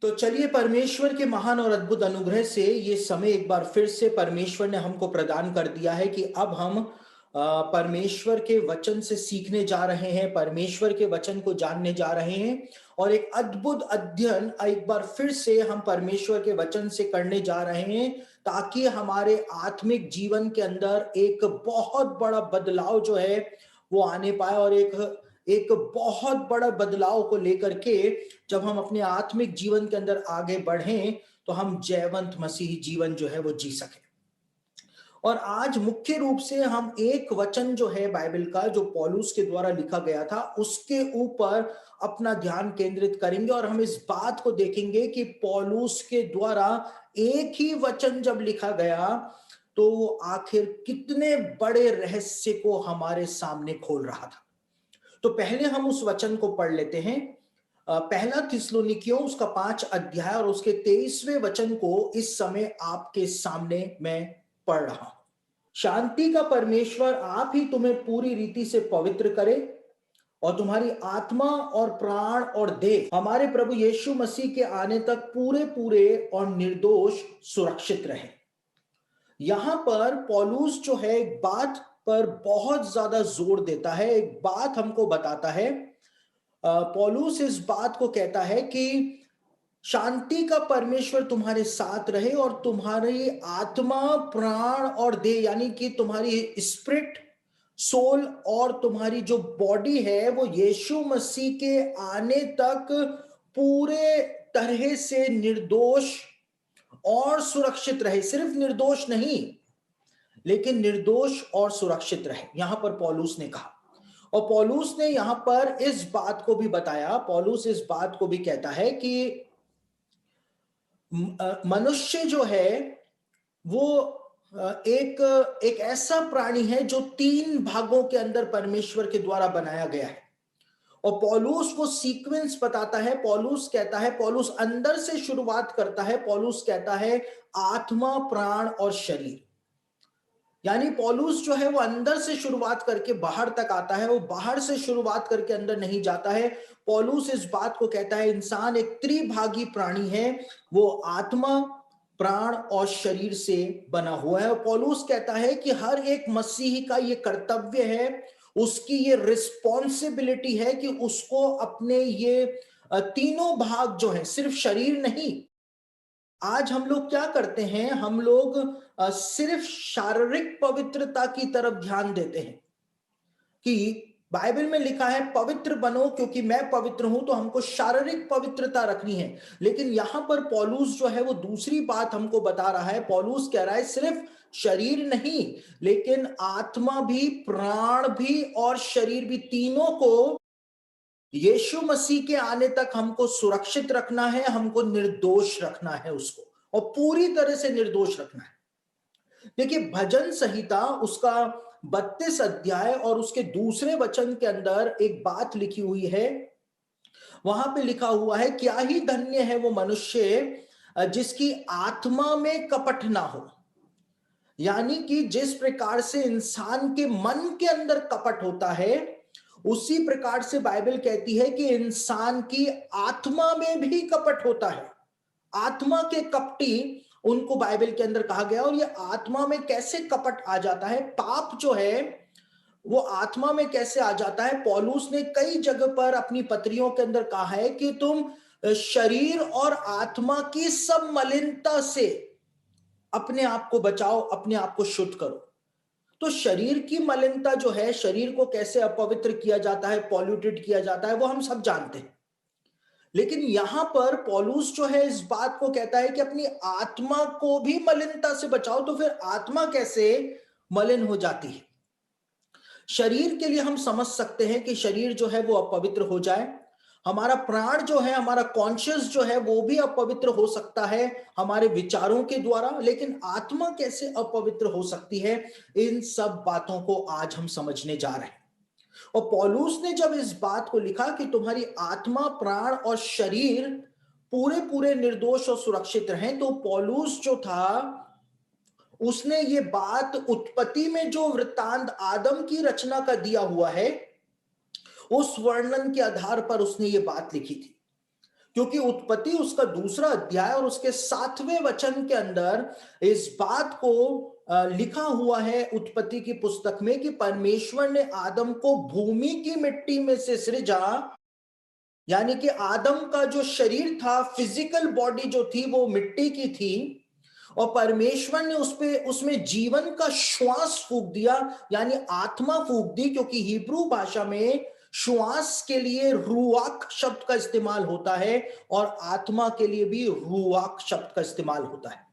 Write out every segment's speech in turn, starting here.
तो चलिए परमेश्वर के महान और अद्भुत अनुग्रह से ये समय एक बार फिर से परमेश्वर ने हमको प्रदान कर दिया है कि अब हम परमेश्वर के वचन से सीखने जा रहे हैं, परमेश्वर के वचन को जानने जा रहे हैं और एक अद्भुत अध्ययन एक बार फिर से हम परमेश्वर के वचन से करने जा रहे हैं ताकि हमारे आत्मिक जीवन के अंदर एक बहुत बड़ा बदलाव जो है वो आने पाए और एक एक बहुत बड़ा बदलाव को लेकर के जब हम अपने आत्मिक जीवन के अंदर आगे बढ़ें तो हम जयवंत मसीही जीवन जो है वो जी सकें। और आज मुख्य रूप से हम एक वचन जो है बाइबल का जो पौलुस के द्वारा लिखा गया था उसके ऊपर अपना ध्यान केंद्रित करेंगे और हम इस बात को देखेंगे कि पौलुस के द्वारा एक ही वचन जब लिखा गया तो वो आखिर कितने बड़े रहस्य को हमारे सामने खोल रहा था। तो पहले हम उस वचन को पढ़ लेते हैं। पहला थिस्सलुनीकियों उसका 5 अध्याय और उसके 23वें वचन को इस समय आपके सामने मैं पढ़ रहा हूं। शांति का परमेश्वर आप ही तुम्हें पूरी रीति से पवित्र करे और तुम्हारी आत्मा और प्राण और देह हमारे प्रभु यीशु मसीह के आने तक पूरे पूरे और निर्दोष सुरक्षित रहे। यहां पर पौलुस जो है एक बात पर बहुत ज्यादा जोर देता है, एक बात हमको बताता है। पौलुस इस बात को कहता है कि शांति का परमेश्वर तुम्हारे साथ रहे और तुम्हारी आत्मा प्राण और देह यानी कि तुम्हारी स्पिरिट सोल और तुम्हारी जो बॉडी है वो यीशु मसीह के आने तक पूरे तरह से निर्दोष और सुरक्षित रहे। सिर्फ निर्दोष नहीं लेकिन निर्दोष और सुरक्षित रहे, यहां पर पौलुस ने कहा। और पौलुस ने यहां पर इस बात को भी बताया, पौलुस इस बात को भी कहता है कि मनुष्य जो है वो एक एक ऐसा प्राणी है जो 3 भागों के अंदर परमेश्वर के द्वारा बनाया गया है। और पौलुस को सीक्वेंस बताता है। पौलुस कहता है, पौलुस अंदर से शुरुआत करता है। पौलुस कहता है आत्मा प्राण और शरीर, यानी पौलुस जो है वो अंदर से शुरुआत करके बाहर तक आता है, वो बाहर से शुरुआत करके अंदर नहीं जाता है। पौलुस इस बात को कहता है इंसान एक त्रिभागी प्राणी है, वो आत्मा प्राण और शरीर से बना हुआ है। और पौलुस कहता है कि हर एक मसीही का ये कर्तव्य है, उसकी ये रिस्पॉन्सिबिलिटी है कि उसको अपने ये तीनों भाग जो है, सिर्फ शरीर नहीं। आज हम लोग क्या करते हैं, हम लोग सिर्फ शारीरिक पवित्रता की तरफ ध्यान देते हैं कि बाइबल में लिखा है पवित्र बनो क्योंकि मैं पवित्र हूं, तो हमको शारीरिक पवित्रता रखनी है। लेकिन यहां पर पौलुस जो है वो दूसरी बात हमको बता रहा है। पौलुस कह रहा है सिर्फ शरीर नहीं लेकिन आत्मा भी प्राण भी और शरीर भी, तीनों को यीशु मसीह के आने तक हमको सुरक्षित रखना है, हमको निर्दोष रखना है उसको, और पूरी तरह से निर्दोष रखना है। देखिए भजन संहिता उसका 32 अध्याय और उसके दूसरे वचन के अंदर एक बात लिखी हुई है। वहां पे लिखा हुआ है, क्या ही धन्य है वो मनुष्य जिसकी आत्मा में कपट ना हो। यानी कि जिस प्रकार से इंसान के मन के अंदर कपट होता है, उसी प्रकार से बाइबल कहती है कि इंसान की आत्मा में भी कपट होता है। आत्मा के कपटी उनको बाइबल के अंदर कहा गया। और ये आत्मा में कैसे कपट आ जाता है, पाप जो है वो आत्मा में कैसे आ जाता है। पौलुस ने कई जगह पर अपनी पत्रियों के अंदर कहा है कि तुम शरीर और आत्मा की सब मलिनता से अपने आप को बचाओ, अपने आप को शुद्ध करो। तो शरीर की मलिनता जो है, शरीर को कैसे अपवित्र किया जाता है, पॉल्यूटेड किया जाता है, वो हम सब जानते हैं। लेकिन यहां पर पौलुस जो है इस बात को कहता है कि अपनी आत्मा को भी मलिनता से बचाओ। तो फिर आत्मा कैसे मलिन हो जाती है? शरीर के लिए हम समझ सकते हैं कि शरीर जो है वो अपवित्र हो जाए, हमारा प्राण जो है, हमारा कॉन्शियस जो है वो भी अपवित्र हो सकता है हमारे विचारों के द्वारा। लेकिन आत्मा कैसे अपवित्र हो सकती है, इन सब बातों को आज हम समझने जा रहे हैं। और पौलुस ने जब इस बात को लिखा कि तुम्हारी आत्मा प्राण और शरीर पूरे पूरे निर्दोष और सुरक्षित रहें, तो पौलुस जो था उसने ये बात उत्पत्ति में जो वृत्तांत आदम की रचना का दिया हुआ है उस वर्णन के आधार पर उसने ये बात लिखी थी। क्योंकि उत्पत्ति उसका दूसरा अध्याय और उसके 7वें वचन के अंदर इस बात को लिखा हुआ है उत्पत्ति की पुस्तक में कि परमेश्वर ने आदम को भूमि की मिट्टी में से सृजा। यानी कि आदम का जो शरीर था, फिजिकल बॉडी जो थी वो मिट्टी की थी, और परमेश्वर ने उसमें जीवन का श्वास फूंक दिया, यानी आत्मा फूंक दी। क्योंकि हिब्रू भाषा में श्वास के लिए रूआक शब्द का इस्तेमाल होता है और आत्मा के लिए भी रूआक शब्द का इस्तेमाल होता है।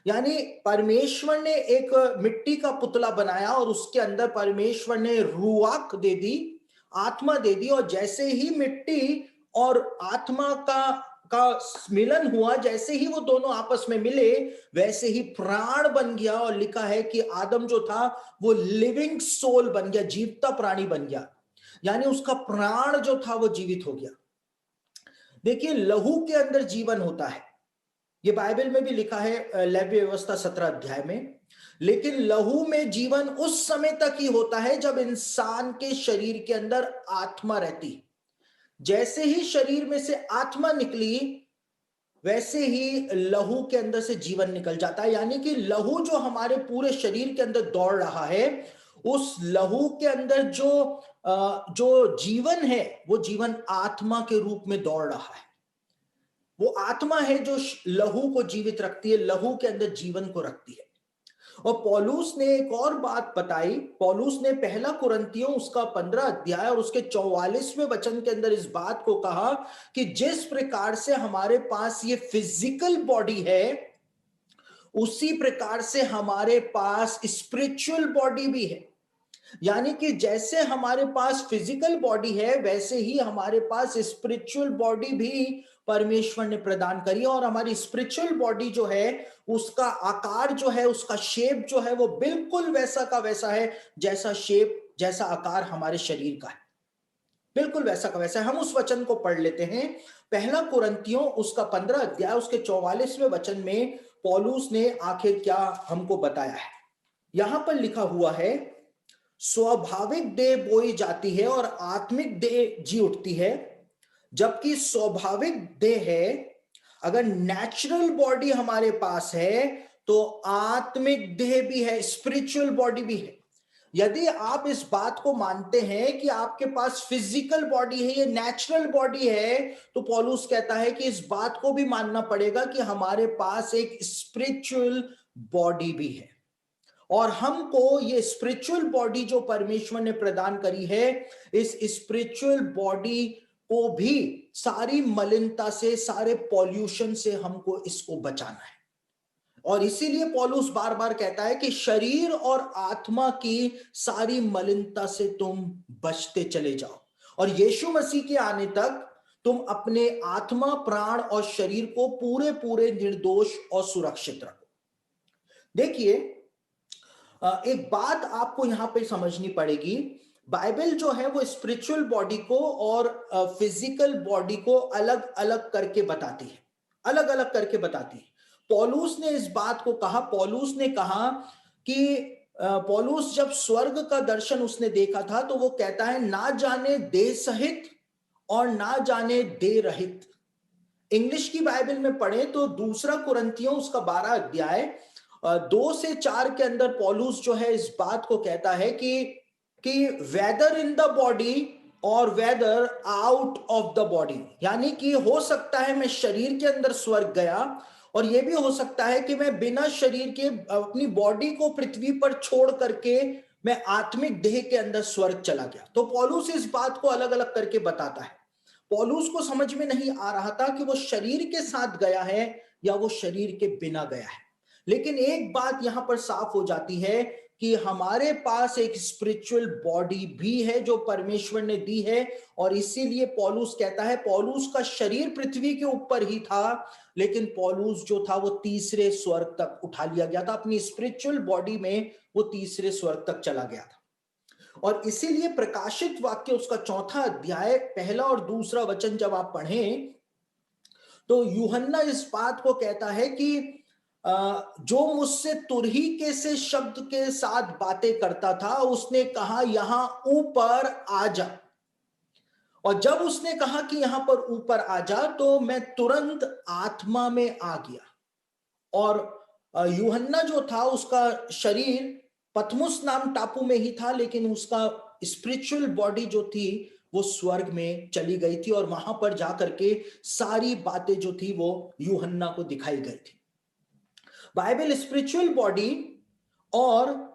यानी परमेश्वर ने एक मिट्टी का पुतला बनाया और उसके अंदर परमेश्वर ने रूआक दे दी, आत्मा दे दी, और जैसे ही मिट्टी और आत्मा का मिलन हुआ, जैसे ही वो दोनों आपस में मिले, वैसे ही प्राण बन गया। और लिखा है कि आदम जो था वो लिविंग सोल बन गया, जीवता प्राणी बन गया, यानी उसका प्राण जो था वो जीवित हो गया। देखिए, लहू के अंदर जीवन होता है, ये बाइबल में भी लिखा है लेवी व्यवस्था 17 अध्याय में। लेकिन लहू में जीवन उस समय तक ही होता है जब इंसान के शरीर के अंदर आत्मा रहती। जैसे ही शरीर में से आत्मा निकली, वैसे ही लहू के अंदर से जीवन निकल जाता है। यानी कि लहू जो हमारे पूरे शरीर के अंदर दौड़ रहा है, उस लहू के अंदर जो जीवन है, वो जीवन आत्मा के रूप में दौड़ रहा है। वो आत्मा है जो लहू को जीवित रखती है, लहू के अंदर जीवन को रखती है। और पौलुस ने एक और बात बताई। पौलुस ने पहला कुरिन्थियों उसका 15 अध्याय और उसके 44वें वचन के अंदर इस बात को कहा कि जिस प्रकार से हमारे पास ये फिजिकल बॉडी है, उसी प्रकार से हमारे पास स्पिरिचुअल बॉडी भी है। यानी कि जैसे हमारे पास फिजिकल बॉडी है, वैसे ही हमारे पास स्पिरिचुअल बॉडी भी परमेश्वर ने प्रदान करी। और हमारी स्पिरिचुअल बॉडी जो है, उसका आकार जो है, उसका शेप जो है, वो बिल्कुल वैसा का वैसा है जैसा शेप, जैसा आकार हमारे शरीर का है, बिल्कुल वैसा का वैसा है। हम उस वचन को पढ़ लेते हैं। पहला कुरिन्थियों उसका 15 अध्याय उसके 44वें वचन में पौलुस ने आखिर क्या हमको बताया है। यहां पर लिखा हुआ है, स्वाभाविक देह बोई जाती है और आत्मिक देह जी उठती है। जबकि स्वाभाविक देह है, अगर नेचुरल बॉडी हमारे पास है, तो आत्मिक देह भी है, स्पिरिचुअल बॉडी भी है। यदि आप इस बात को मानते हैं कि आपके पास फिजिकल बॉडी है, ये नेचुरल बॉडी है, तो पौलुस कहता है कि इस बात को भी मानना पड़ेगा कि हमारे पास एक स्पिरिचुअल बॉडी भी है। और हमको ये स्पिरिचुअल बॉडी जो परमेश्वर ने प्रदान करी है, इस स्पिरिचुअल बॉडी को भी सारी मलिनता से, सारे पॉल्यूशन से हमको इसको बचाना है। और इसीलिए पौलुस बार बार कहता है कि शरीर और आत्मा की सारी मलिनता से तुम बचते चले जाओ, और यीशु मसीह के आने तक तुम अपने आत्मा, प्राण और शरीर को पूरे पूरे निर्दोष और सुरक्षित रखो। देखिए, एक बात आपको यहां पे समझनी पड़ेगी। बाइबल जो है वो स्पिरिचुअल बॉडी को और फिजिकल बॉडी को अलग अलग करके बताती है, अलग अलग करके बताती है। पौलुस ने इस बात को कहा, पौलुस ने कहा कि पौलुस जब स्वर्ग का दर्शन उसने देखा था, तो वो कहता है, ना जाने देह सहित और ना जाने देह रहित। इंग्लिश की बाइबल में पढ़ें तो दूसरा कुरिन्थियों उसका 12 अध्याय 2 से 4 के अंदर पौलुस जो है इस बात को कहता है कि वेदर इन द बॉडी और whether out of the body. यानी कि हो सकता है मैं शरीर के अंदर स्वर्ग गया, और यह भी हो सकता है कि मैं बिना शरीर के अपनी बॉडी को पृथ्वी पर छोड़ करके मैं आत्मिक देह के अंदर स्वर्ग चला गया। तो पौलुस इस बात को अलग अलग करके बताता है। पौलुस को समझ में नहीं आ रहा था कि वो शरीर के साथ गया है या वो शरीर के बिना गया है। लेकिन एक बात यहां पर साफ हो जाती है कि हमारे पास एक स्पिरिचुअल बॉडी भी है जो परमेश्वर ने दी है। और इसीलिए पौलुस कहता है, पौलुस का शरीर पृथ्वी के ऊपर ही था, लेकिन पौलुस जो था वो तीसरे स्वर्ग तक उठा लिया गया था, अपनी स्पिरिचुअल बॉडी में वो तीसरे स्वर्ग तक चला गया था। और इसीलिए प्रकाशित वाक्य उसका 4 अध्याय 1 और 2 वचन जब आप पढ़ें, तो यूहन्ना इस बात को कहता है कि जो मुझसे तुरही से शब्द के साथ बातें करता था, उसने कहा, यहां ऊपर आ जा। और जब उसने कहा कि यहां पर ऊपर आ जा, तो मैं तुरंत आत्मा में आ गया। और यूहन्ना जो था, उसका शरीर पथमुस नाम टापू में ही था, लेकिन उसका स्पिरिचुअल बॉडी जो थी वो स्वर्ग में चली गई थी, और वहां पर जाकर के सारी बातें जो थी वो यूहन्ना को दिखाई गई थी। बाइबल स्पिरिचुअल बॉडी और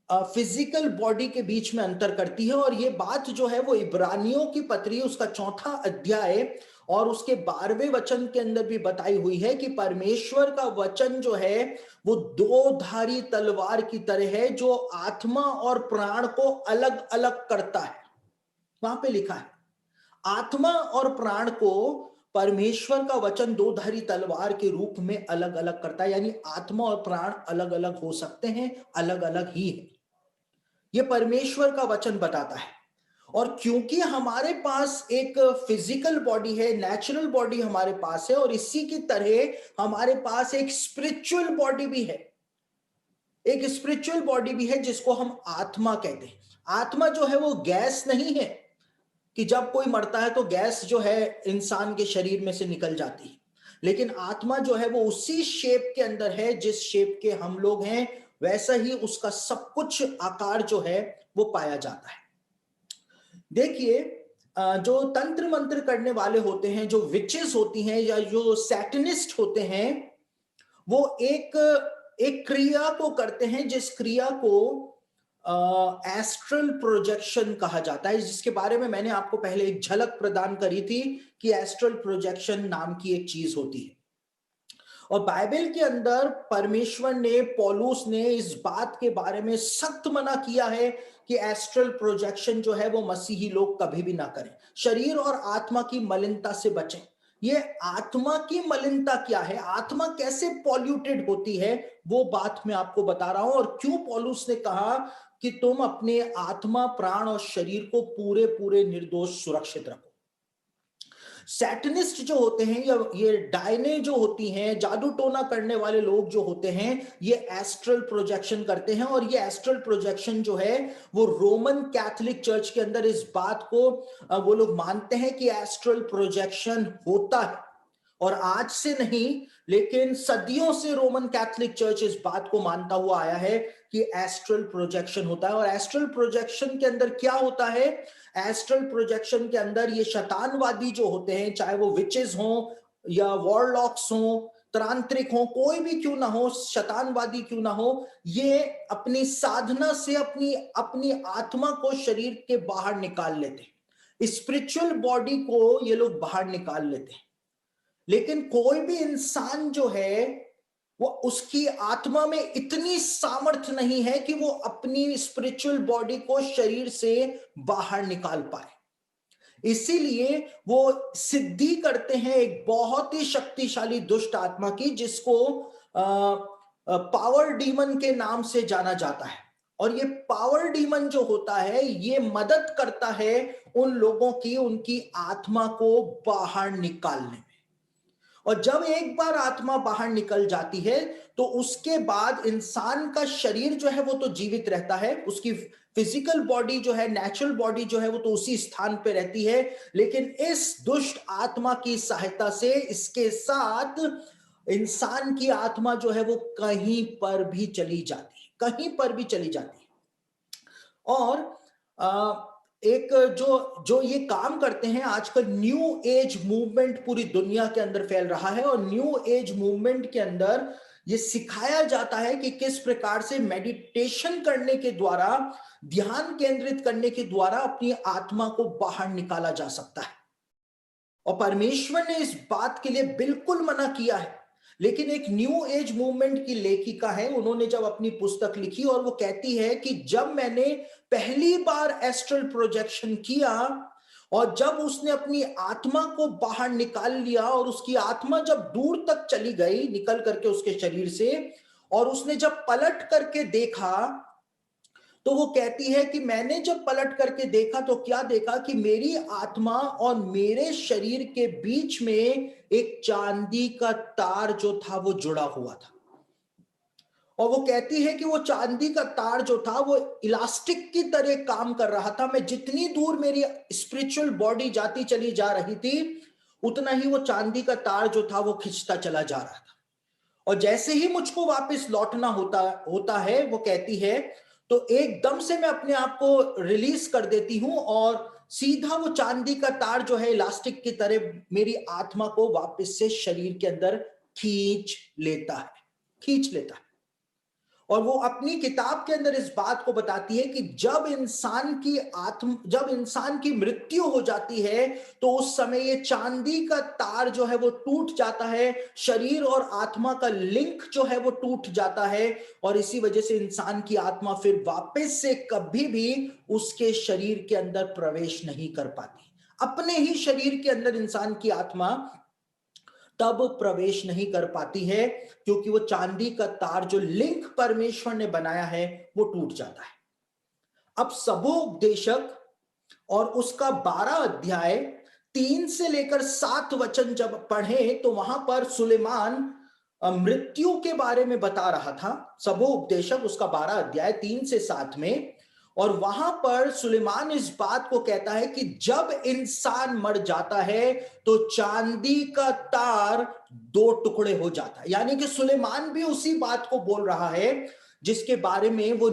फिजिकल बॉडी के बीच में अंतर करती है, और ये बात जो है वो इब्रानियों की पत्री उसका 4 अध्याय और उसके 12वें वचन के अंदर भी बताई हुई है कि परमेश्वर का वचन जो है वो दो धारी तलवार की तरह है, जो आत्मा और प्राण को अलग अलग करता है। वहां पे लिखा है आत्मा और प्राण को परमेश्वर का वचन दो धारी तलवार के रूप में अलग अलग करता है, यानी आत्मा और प्राण अलग अलग हो सकते हैं, अलग अलग ही है। यह परमेश्वर का वचन बताता है। और क्योंकि हमारे पास एक फिजिकल बॉडी है, नेचुरल बॉडी हमारे पास है, और इसी की तरह हमारे पास एक स्पिरिचुअल बॉडी भी है, एक स्पिरिचुअल बॉडी भी है जिसको हम आत्मा कहते हैं। आत्मा जो है वो गैस नहीं है कि जब कोई मरता है तो गैस जो है इंसान के शरीर में से निकल जाती है, लेकिन आत्मा जो है वो उसी शेप के अंदर है जिस शेप के हम लोग हैं, वैसा ही उसका सब कुछ आकार जो है वो पाया जाता है। देखिए, जो तंत्र मंत्र करने वाले होते हैं, जो विचेस होती हैं या जो सैटनिस्ट होते हैं, वो एक एक क्रिया को करते हैं जिस क्रिया को एस्ट्रल प्रोजेक्शन कहा जाता है, जिसके बारे में मैंने आपको पहले एक झलक प्रदान करी थी कि एस्ट्रल प्रोजेक्शन नाम की एक चीज होती है। और बाइबल के अंदर परमेश्वर ने, पौलुस ने इस बात के बारे में सख्त मना किया है कि एस्ट्रल प्रोजेक्शन जो है वो मसीही लोग कभी भी ना करें। शरीर और आत्मा की मलिनता से बचें। ये आत्मा की मलिनता क्या है, आत्मा कैसे पॉल्यूटेड होती है, वो बात मैं आपको बता रहा हूं, और क्यों पौलुस ने कहा कि तुम अपने आत्मा, प्राण और शरीर को पूरे पूरे निर्दोष सुरक्षित रखो। सैटनिस्ट जो होते हैं या ये डायने जो होती हैं, जादू टोना करने वाले लोग जो होते हैं, ये एस्ट्रल प्रोजेक्शन करते हैं। और ये एस्ट्रल प्रोजेक्शन जो है वो रोमन कैथोलिक चर्च के अंदर इस बात को वो लोग मानते हैं कि एस्ट्रल प्रोजेक्शन होता है। और आज से नहीं, लेकिन सदियों से रोमन कैथोलिक चर्च इस बात को मानता हुआ आया है कि एस्ट्रल प्रोजेक्शन होता है। और एस्ट्रल प्रोजेक्शन के अंदर क्या होता है, एस्ट्रल प्रोजेक्शन के अंदर ये शैतानवादी जो होते हैं, चाहे वो विचेस हो या वॉरलॉक्स हो, तांत्रिक हो, कोई भी क्यों ना हो, शैतानवादी क्यों ना हो, ये अपनी साधना से अपनी अपनी आत्मा को शरीर के बाहर निकाल लेते हैं, स्पिरिचुअल बॉडी को ये लोग बाहर निकाल लेते हैं। लेकिन कोई भी इंसान जो है वो, उसकी आत्मा में इतनी सामर्थ्य नहीं है कि वो अपनी स्पिरिचुअल बॉडी को शरीर से बाहर निकाल पाए। इसीलिए वो सिद्धि करते हैं एक बहुत ही शक्तिशाली दुष्ट आत्मा की, जिसको पावर डीमन के नाम से जाना जाता है। और ये पावर डीमन जो होता है, ये मदद करता है उन लोगों की, उनकी आत्मा को बाहर निकालने में। और जब एक बार आत्मा बाहर निकल जाती है तो उसके बाद इंसान का शरीर जो है वो तो जीवित रहता है, उसकी फिजिकल बॉडी जो है, नेचुरल बॉडी जो है वो तो उसी स्थान पे रहती है, लेकिन इस दुष्ट आत्मा की सहायता से इसके साथ इंसान की आत्मा जो है वो कहीं पर भी चली जाती है, कहीं पर भी चली जाती है। और एक जो जो ये काम करते हैं, आजकल न्यू एज मूवमेंट पूरी दुनिया के अंदर फैल रहा है, और न्यू एज मूवमेंट के अंदर ये सिखाया जाता है कि किस प्रकार से मेडिटेशन करने के द्वारा, ध्यान केंद्रित करने के द्वारा अपनी आत्मा को बाहर निकाला जा सकता है। और परमेश्वर ने इस बात के लिए बिल्कुल मना किया है। लेकिन एक न्यू एज मूवमेंट की लेखिका है, उन्होंने जब अपनी पुस्तक लिखी और वो कहती है कि जब मैंने पहली बार एस्ट्रल प्रोजेक्शन किया और जब उसने अपनी आत्मा को बाहर निकाल लिया और उसकी आत्मा जब दूर तक चली गई निकल करके उसके शरीर से, और उसने जब पलट करके देखा, तो वो कहती है कि मैंने जब पलट करके देखा तो क्या देखा कि मेरी आत्मा और मेरे शरीर के बीच में एक चांदी का तार जो था वो जुड़ा हुआ था। और वो कहती है कि वो चांदी का तार जो था वो इलास्टिक की तरह काम कर रहा था। मैं जितनी दूर मेरी स्पिरिचुअल बॉडी जाती चली जा रही थी, उतना ही वो चांदी का तार जो था वो खिंचता चला जा रहा था। और जैसे ही मुझको वापस लौटना होता होता है, वो कहती है, तो एकदम से मैं अपने आप को रिलीज कर देती हूं और सीधा वो चांदी का तार जो है इलास्टिक की तरह मेरी आत्मा को वापस से शरीर के अंदर खींच लेता है, खींच लेता है। और वो अपनी किताब के अंदर इस बात को बताती है कि जब इंसान की मृत्यु हो जाती है, तो उस समय ये चांदी का तार जो है वो टूट जाता है, शरीर और आत्मा का लिंक जो है वो टूट जाता है, और इसी वजह से इंसान की आत्मा फिर वापस से कभी भी उसके शरीर के अंदर प्रवेश नहीं कर पाती। अपने ही शरीर के अंदर इंसान की आत्मा तब प्रवेश नहीं कर पाती है, क्योंकि वो चांदी का तार जो लिंक परमेश्वर ने बनाया है वो टूट जाता है। अब सबोपदेशक और उसका 12 अध्याय 3 से लेकर 7 वचन जब पढ़े, तो वहां पर सुलेमान मृत्यु के बारे में बता रहा था। सबोपदेशक उसका 12 अध्याय 3 से 7 में, और वहां पर सुलेमान इस बात को कहता है कि जब इंसान मर जाता है तो चांदी का तार 2 टुकड़े हो जाता है। यानी कि सुलेमान भी उसी बात को बोल रहा है जिसके बारे में वो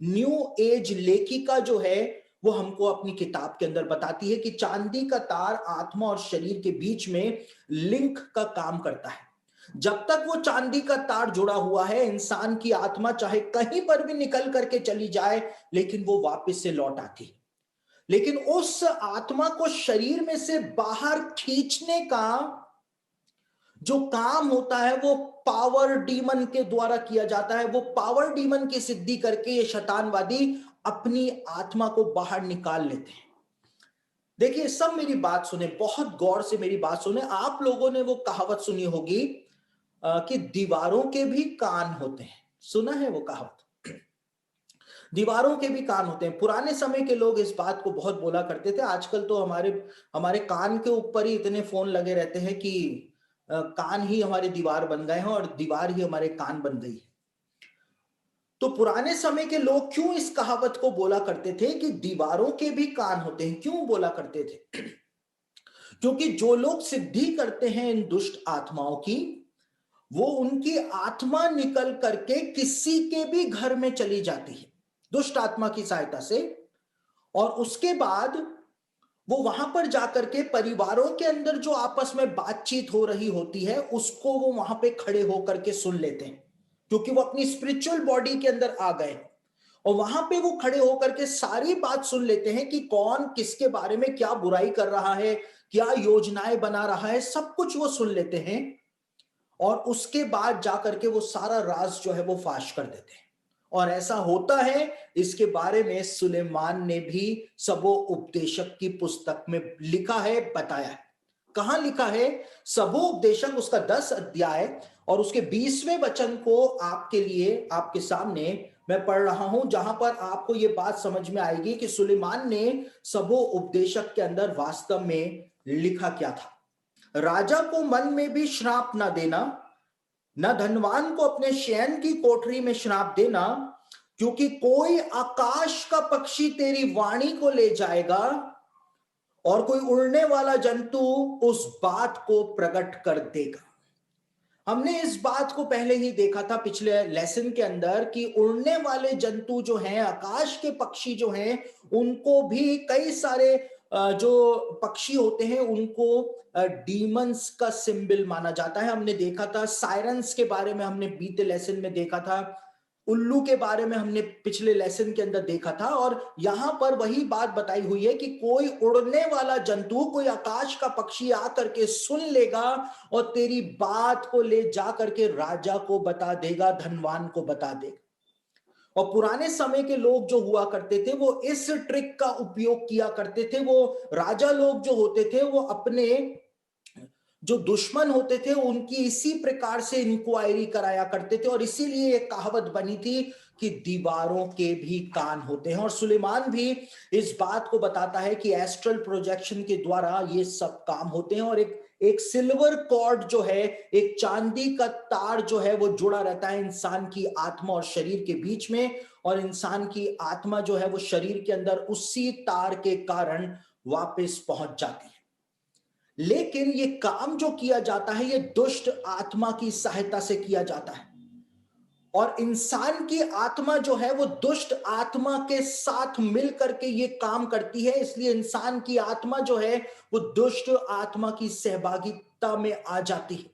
न्यू एज लेखिका जो है वो हमको अपनी किताब के अंदर बताती है कि चांदी का तार आत्मा और शरीर के बीच में लिंक का काम करता है। जब तक वो चांदी का तार जुड़ा हुआ है, इंसान की आत्मा चाहे कहीं पर भी निकल करके चली जाए, लेकिन वो वापस से लौट आती है। लेकिन उस आत्मा को शरीर में से बाहर खींचने का जो काम होता है वो पावर डीमन के द्वारा किया जाता है। वो पावर डीमन की सिद्धि करके ये शैतानवादी अपनी आत्मा को बाहर निकाल लेते हैं। देखिए, सब मेरी बात सुने, बहुत गौर से मेरी बात सुने। आप लोगों ने वो कहावत सुनी होगी कि दीवारों के भी कान होते हैं। सुना है वो कहावत? दीवारों के भी कान होते हैं। पुराने समय के लोग इस बात को बहुत बोला करते थे। आजकल तो हमारे हमारे कान के ऊपर ही इतने फोन लगे रहते हैं कि कान ही हमारे दीवार बन गए हैं और दीवार ही हमारे कान बन गई है। तो पुराने समय के लोग क्यों इस कहावत को बोला करते थे कि दीवारों के भी कान होते हैं? क्यों बोला करते थे? क्योंकि जो लोग सिद्धि करते हैं इन दुष्ट आत्माओं की, वो उनकी आत्मा निकल करके किसी के भी घर में चली जाती है दुष्ट आत्मा की सहायता से, और उसके बाद वो वहां पर जाकर के परिवारों के अंदर जो आपस में बातचीत हो रही होती है उसको वो वहां पे खड़े होकर के सुन लेते हैं, क्योंकि वो अपनी स्पिरिचुअल बॉडी के अंदर आ गए। और वहां पे वो खड़े होकर के सारी बात सुन लेते हैं कि कौन किसके बारे में क्या बुराई कर रहा है, क्या योजनाएं बना रहा है, सब कुछ वो सुन लेते हैं। और उसके बाद जाकर के वो सारा राज जो है वो फाश कर देते हैं। और ऐसा होता है, इसके बारे में सुलेमान ने भी सबो उपदेशक की पुस्तक में लिखा है, बताया है। कहां लिखा है? सबो उपदेशक उसका 10 अध्याय और उसके 20वें वचन को आपके लिए, आपके सामने मैं पढ़ रहा हूं, जहां पर आपको यह बात समझ में आएगी कि सुलेमान ने सबो उपदेशक के अंदर वास्तव में लिखा क्या था। राजा को मन में भी श्राप न देना, न धनवान को अपने शयन की कोठरी में श्राप देना, क्योंकि कोई आकाश का पक्षी तेरी वाणी को ले जाएगा और कोई उड़ने वाला जंतु उस बात को प्रकट कर देगा। हमने इस बात को पहले ही देखा था पिछले लेसन के अंदर कि उड़ने वाले जंतु जो हैं, आकाश के पक्षी जो हैं, उनको भी कई सारे जो पक्षी होते हैं उनको डीमंस का सिंबल माना जाता है। हमने देखा था सायरन्स के बारे में, हमने बीते लेसन में देखा था, उल्लू के बारे में हमने पिछले लेसन के अंदर देखा था। और यहां पर वही बात बताई हुई है कि कोई उड़ने वाला जंतु, कोई आकाश का पक्षी आकर के सुन लेगा और तेरी बात को ले जा करके राजा को बता देगा, धनवान को बता देगा। और पुराने समय के लोग जो हुआ करते थे वो इस ट्रिक का उपयोग किया करते थे। वो राजा लोग जो होते थे वो अपने जो दुश्मन होते थे उनकी इसी प्रकार से इंक्वायरी कराया करते थे, और इसीलिए एक कहावत बनी थी कि दीवारों के भी कान होते हैं। और सुलेमान भी इस बात को बताता है कि एस्ट्रल प्रोजेक्शन के द्वारा ये सब काम होते हैं। और एक सिल्वर कॉर्ड जो है, एक चांदी का तार जो है, वो जुड़ा रहता है इंसान की आत्मा और शरीर के बीच में, और इंसान की आत्मा जो है वो शरीर के अंदर उसी तार के कारण वापस पहुंच जाती है। लेकिन ये काम जो किया जाता है, ये दुष्ट आत्मा की सहायता से किया जाता है, और इंसान की आत्मा जो है वो दुष्ट आत्मा के साथ मिल करके ये काम करती है। इसलिए इंसान की आत्मा जो है वो दुष्ट आत्मा की सहभागिता में आ जाती है,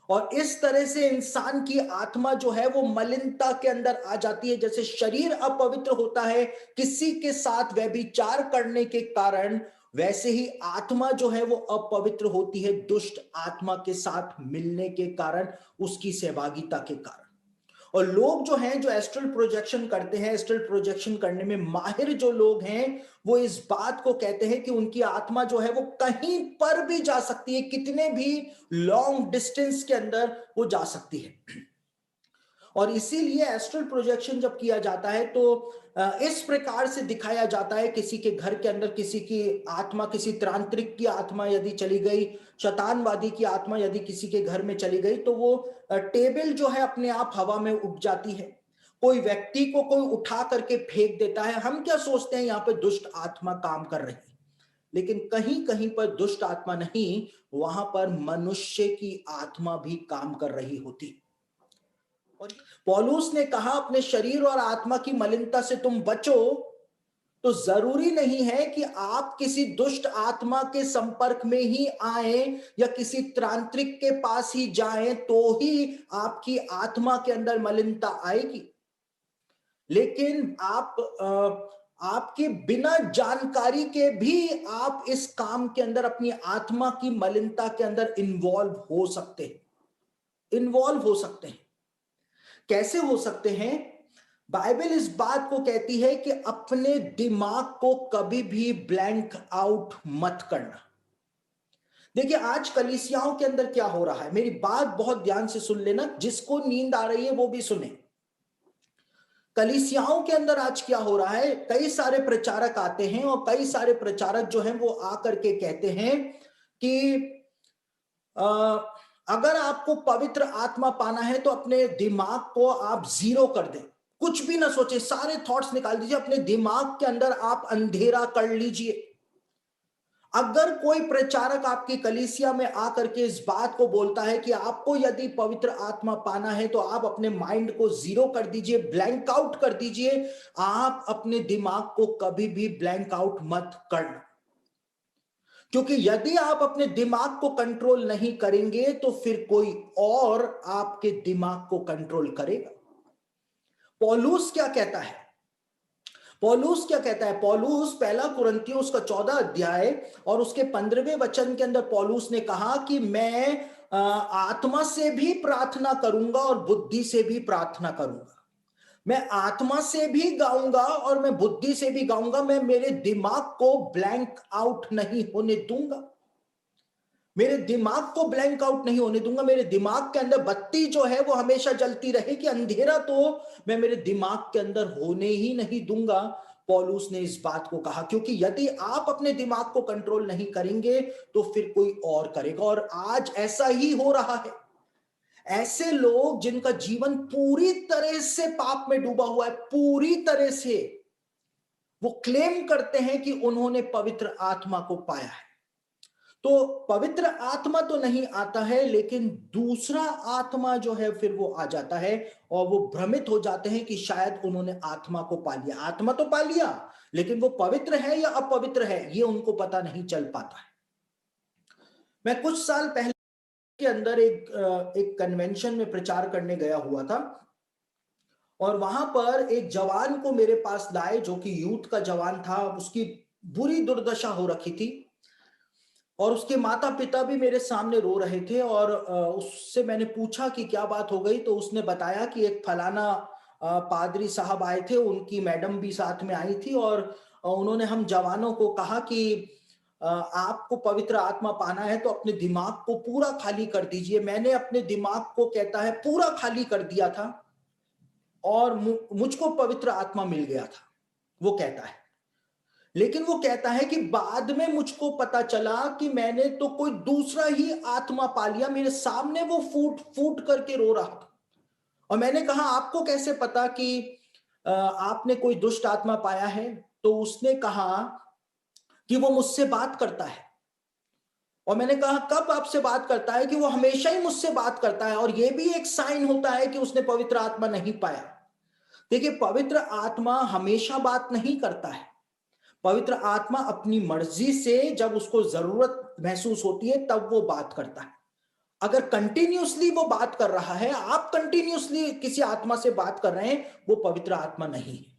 और इस तरह से इंसान की आत्मा जो है वो मलिनता के अंदर आ जाती है। जैसे शरीर अपवित्र होता है किसी के साथ व्यभिचार करने के कारण, वैसे ही आत्मा जो है वो अपवित्र होती है दुष्ट आत्मा के साथ मिलने के कारण, उसकी सहभागिता के कारण। और लोग जो हैं, जो एस्ट्रल प्रोजेक्शन करते हैं, एस्ट्रल प्रोजेक्शन करने में माहिर जो लोग हैं, वो इस बात को कहते हैं कि उनकी आत्मा जो है वो कहीं पर भी जा सकती है, कितने भी लॉन्ग डिस्टेंस के अंदर वो जा सकती है। और इसीलिए एस्ट्रल प्रोजेक्शन जब किया जाता है तो इस प्रकार से दिखाया जाता है, किसी के घर के अंदर किसी की आत्मा, किसी तांत्रिक की आत्मा यदि चली गई, शैतानवादी की आत्मा यदि किसी के घर में चली गई, तो वो टेबल जो है अपने आप हवा में उड़ जाती है। कोई व्यक्ति को कोई उठा करके फेंक देता है। हम क्या सोचते हैं यहाँ पे दुष्ट आत्मा काम कर रही है, लेकिन कहीं कहीं पर दुष्ट आत्मा नहीं, वहां पर मनुष्य की आत्मा भी काम कर रही होती। पौलुस ने कहा अपने शरीर और आत्मा की मलिनता से तुम बचो, तो जरूरी नहीं है कि आप किसी दुष्ट आत्मा के संपर्क में ही आए या किसी तांत्रिक के पास ही जाएं तो ही आपकी आत्मा के अंदर मलिनता आएगी। लेकिन आपके बिना जानकारी के भी आप इस काम के अंदर अपनी आत्मा की मलिनता के अंदर इन्वॉल्व हो सकते हैं। कैसे हो सकते हैं? बाइबल इस बात को कहती है कि अपने दिमाग को कभी भी ब्लैंक आउट मत करना। देखिए आज कलीसियाओं के अंदर क्या हो रहा है, मेरी बात बहुत ध्यान से सुन लेना, जिसको नींद आ रही है वो भी सुने। कलीसियाओं के अंदर आज क्या हो रहा है, कई सारे प्रचारक आते हैं और कई सारे प्रचारक जो हैं वो आकर के कहते हैं कि अगर आपको पवित्र आत्मा पाना है तो अपने दिमाग को आप जीरो कर दें, कुछ भी ना सोचे, सारे थॉट्स निकाल दीजिए, अपने दिमाग के अंदर आप अंधेरा कर लीजिए। अगर कोई प्रचारक आपकी कलीसिया में आकर के इस बात को बोलता है कि आपको यदि पवित्र आत्मा पाना है तो आप अपने माइंड को जीरो कर दीजिए, ब्लैंक आउट कर दीजिए, आप अपने दिमाग को कभी भी ब्लैंक आउट मत करना। क्योंकि यदि आप अपने दिमाग को कंट्रोल नहीं करेंगे तो फिर कोई और आपके दिमाग को कंट्रोल करेगा। पौलुस क्या कहता है? पौलुस पहला कुरिन्थियों उसका 14 अध्याय और उसके 15वें वचन के अंदर पौलुस ने कहा कि मैं आत्मा से भी प्रार्थना करूंगा और बुद्धि से भी प्रार्थना करूंगा। मैं आत्मा से भी गाऊंगा और मैं बुद्धि से भी गाऊंगा। मैं मेरे दिमाग को ब्लैंक आउट नहीं होने दूंगा। मेरे दिमाग को ब्लैंक आउट नहीं होने दूंगा। मेरे दिमाग के अंदर बत्ती जो है वो हमेशा जलती रहे, कि अंधेरा तो मैं मेरे दिमाग के अंदर होने ही नहीं दूंगा। पौलुस ने इस बात को कहा क्योंकि यदि आप अपने दिमाग को कंट्रोल नहीं करेंगे तो फिर कोई और करेगा। और आज ऐसा ही हो रहा है। ऐसे लोग जिनका जीवन पूरी तरह से पाप में डूबा हुआ है, पूरी तरह से, वो क्लेम करते हैं कि उन्होंने पवित्र आत्मा को पाया है। तो पवित्र आत्मा तो नहीं आता है, लेकिन दूसरा आत्मा जो है फिर वो आ जाता है और वो भ्रमित हो जाते हैं कि शायद उन्होंने आत्मा को पा लिया। आत्मा तो पा लिया, लेकिन वो पवित्र है या अपवित्र है ये उनको पता नहीं चल पाता है। मैं कुछ साल पहले के अंदर एक कन्वेंशन में प्रचार करने गया हुआ था, और वहां पर एक जवान को मेरे पास लाए जो कि यूथ का जवान था। उसकी बुरी दुर्दशा हो रखी थी और उसके माता पिता भी मेरे सामने रो रहे थे। और उससे मैंने पूछा कि क्या बात हो गई, तो उसने बताया कि एक फलाना पादरी साहब आए थे, उनकी मैडम भी साथ में आई थी, और उन्होंने हम जवानों को कहा कि आपको पवित्र आत्मा पाना है तो अपने दिमाग को पूरा खाली कर दीजिए। मैंने अपने दिमाग को, कहता है, पूरा खाली कर दिया था और मुझको पवित्र आत्मा मिल गया था, वो कहता है। लेकिन वो कहता है कि बाद में मुझको पता चला कि मैंने तो कोई दूसरा ही आत्मा पा लिया, मेरे सामने वो फूट फूट करके रो रहा था। और मैंने कहा आपको कैसे पता कि आपने कोई दुष्ट आत्मा पाया है? तो उसने कहा कि वो मुझसे बात करता है। और मैंने कहा कब आपसे बात करता है? कि वो हमेशा ही मुझसे बात करता है, और ये भी एक साइन होता है कि उसने पवित्र आत्मा नहीं पाया। देखिए, पवित्र आत्मा हमेशा बात नहीं करता है। पवित्र आत्मा अपनी मर्जी से जब उसको जरूरत महसूस होती है तब वो बात करता है। अगर कंटिन्यूअसली वो बात कर रहा है, आप कंटिन्यूअसली किसी आत्मा से बात कर रहे हैं, वो पवित्र आत्मा नहीं है।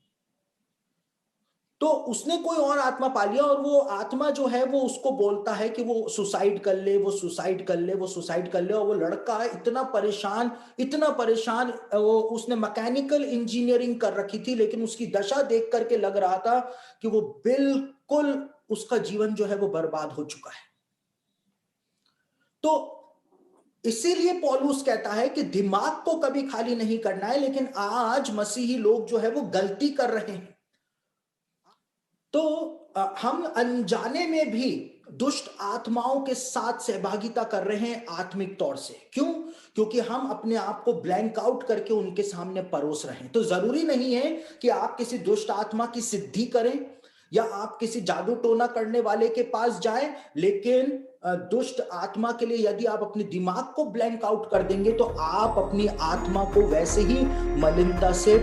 तो उसने कोई और आत्मा पा लिया, और वो आत्मा जो है वो उसको बोलता है कि वो सुसाइड कर ले, वो सुसाइड कर ले, वो सुसाइड कर ले। और वो लड़का इतना परेशान, इतना परेशान, वो उसने मैकेनिकल इंजीनियरिंग कर रखी थी, लेकिन उसकी दशा देख करके लग रहा था कि वो बिल्कुल, उसका जीवन जो है वो बर्बाद हो चुका है। तो इसीलिए पौलुस कहता है कि दिमाग को कभी खाली नहीं करना है, लेकिन आज मसीही लोग जो है वो गलती कर रहे हैं। तो हम अनजाने में भी दुष्ट आत्माओं के साथ सहभागिता कर रहे हैं आत्मिक तौर से। क्यों? क्योंकि हम अपने आप को ब्लैंक आउट करके उनके सामने परोस रहे हैं। तो जरूरी नहीं है कि आप किसी दुष्ट आत्मा की सिद्धि करें या आप किसी जादू टोना करने वाले के पास जाएं, लेकिन दुष्ट आत्मा के लिए यदि आप अपने दिमाग को ब्लैंक आउट कर देंगे तो आप अपनी आत्मा को वैसे ही मलिनता से,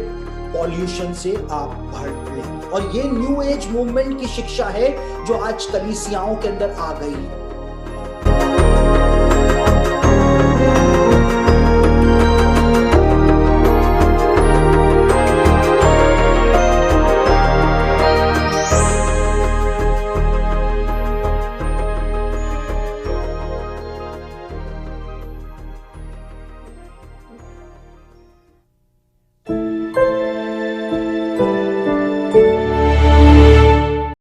पॉल्यूशन से आप भर लेंगे। और ये न्यू एज मूवमेंट की शिक्षा है जो आज कलीसियाओं के अंदर आ गई है।